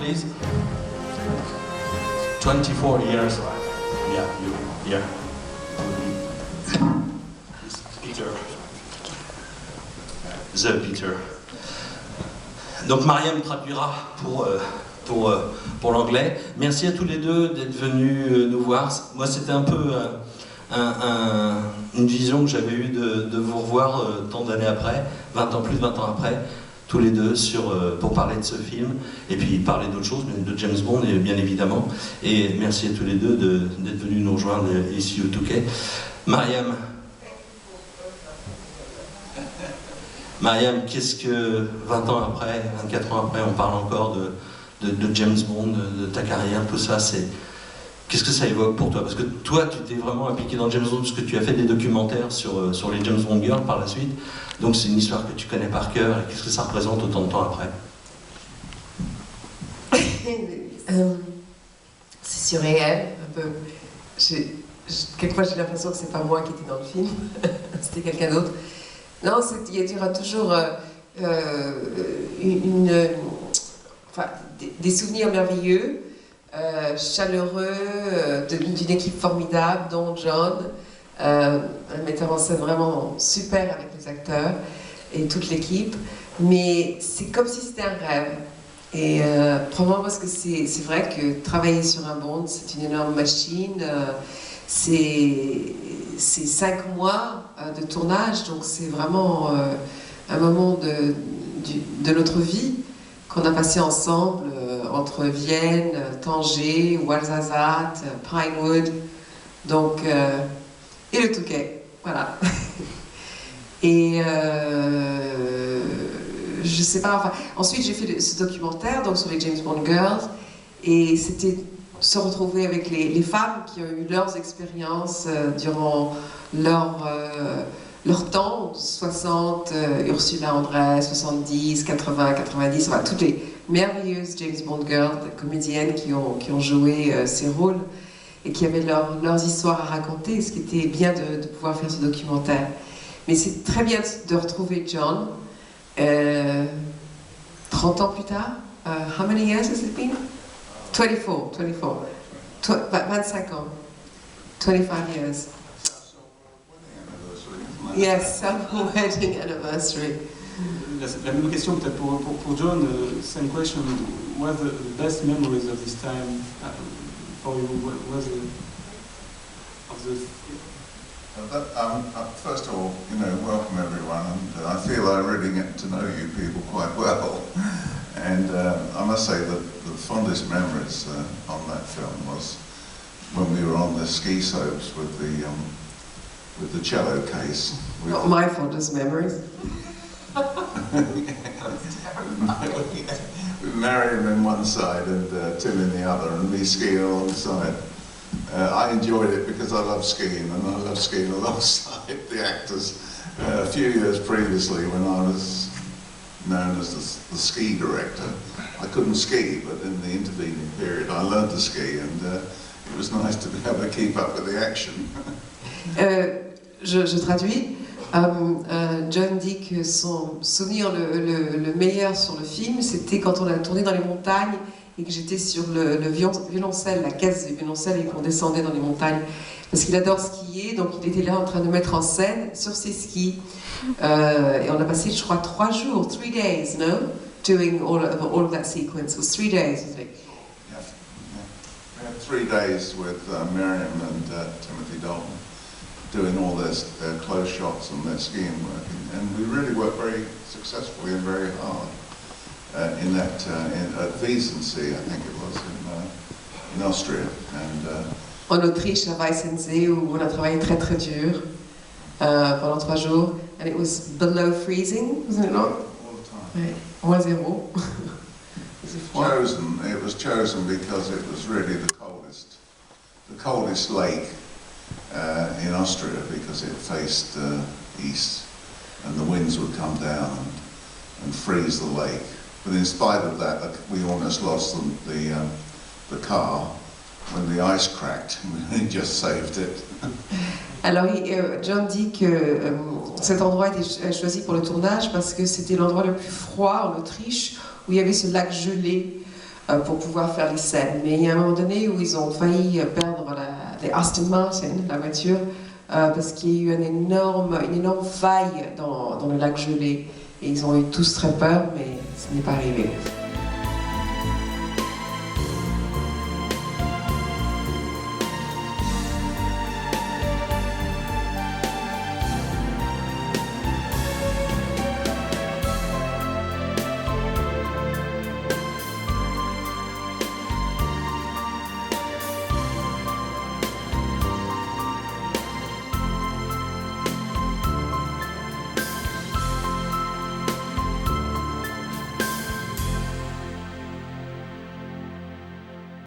please. 24 years. Yeah, you. Yeah. Peter. The Peter. Donc Mariam traduira pour l'anglais. Merci à tous les deux d'être venus nous voir. Moi, c'était un peu une vision que j'avais eue de vous revoir tant d'années après, 20 ans, plus de 20 ans après, tous les deux, pour parler de ce film, et puis parler d'autres choses, mais de James Bond, bien évidemment. Et merci à tous les deux d'être venus nous rejoindre ici au Touquet. Mariam, qu'est-ce que 20 ans après, 24 ans après, on parle encore de James Bond, de ta carrière, tout ça, qu'est-ce que ça évoque pour toi? Parce que toi, tu t'es vraiment impliqué dans James Bond, parce que tu as fait des documentaires sur les James Bond Girls par la suite, donc c'est une histoire que tu connais par cœur, et qu'est-ce que ça représente autant de temps après? C'est surréel, un peu. Quelquefois j'ai l'impression que c'est pas moi qui étais dans le film, c'était quelqu'un d'autre. Non, il y aura toujours des souvenirs merveilleux, chaleureux, d'une équipe formidable, dont John, un metteur en scène vraiment super avec les acteurs et toute l'équipe. Mais c'est comme si c'était un rêve. Et probablement parce que c'est vrai que travailler sur un Bond, c'est une énorme machine. C'est 5 mois de tournage, donc c'est vraiment un moment de notre vie qu'on a passé ensemble entre Vienne, Tanger, Ouarzazate, Pinewood, donc, et le Touquet, voilà. Et je sais pas, enfin, ensuite j'ai fait ce documentaire donc, sur les James Bond Girls, et c'était se retrouver avec les femmes qui ont eu leurs expériences durant leur temps, 60, Ursula Andress, 70, 80, 90, enfin, toutes les merveilleuses James Bond girls, comédiennes qui ont joué ces rôles et qui avaient leurs histoires à raconter, ce qui était bien de pouvoir faire ce documentaire. Mais c'est très bien de retrouver John, 30 ans plus tard. How many years has it been? 24. 25 ans. 25 years. Yes, some wedding anniversary. La même question peut-être pour John. Same question. What are the best memories of this time for you? What was first of all, welcome everyone, and I feel I really get to know you people quite well. And I must say that the fondest memories on that film was when we were on the ski slopes with the cello case. Not my fondest memories. With Marion on one side and Tim in the other, and me skiing alongside. I enjoyed it because I love skiing, and I love skiing alongside the actors. A few years previously, when I was known as the ski director, I couldn't ski, but in the intervening period I learned to ski, and it was nice to be able to keep up with the action. Je traduis. John dit que son souvenir le meilleur sur le film, c'était quand on a tourné dans les montagnes et que j'étais sur le violoncelle, la caisse du violoncelle, et qu'on descendait dans les montagnes. Parce qu'il adore skier, donc il était là en train de mettre en scène sur ses skis. Et on a passé, je crois, 3 jours, 3 days, no? Doing all of that sequence. It was 3 days, wasn't it? Yeah. We had 3 days with Miriam and Timothy Dalton doing all their close shots and their skiing work. And we really worked very successfully and very hard at Wiesensee, I think it was, in Austria. And, en Autriche, à Weissensee, où on a travaillé très très dur pendant 3 jours. And it was below freezing, wasn't it not? All the time. Ouais, -0. It was chosen because it was really the coldest lake in Austria, because it faced east, and the winds would come down and freeze the lake. But in spite of that, we almost lost the car when the ice cracked. We just saved it. Alors, John dit que cet endroit a été choisi pour le tournage parce que c'était l'endroit le plus froid en Autriche, où il y avait ce lac gelé pour pouvoir faire les scènes. Mais il y a un moment donné où ils ont failli perdre la Aston Martin, la voiture, parce qu'il y a eu une énorme faille dans le lac gelé. Et ils ont eu tous très peur, mais ce n'est pas arrivé.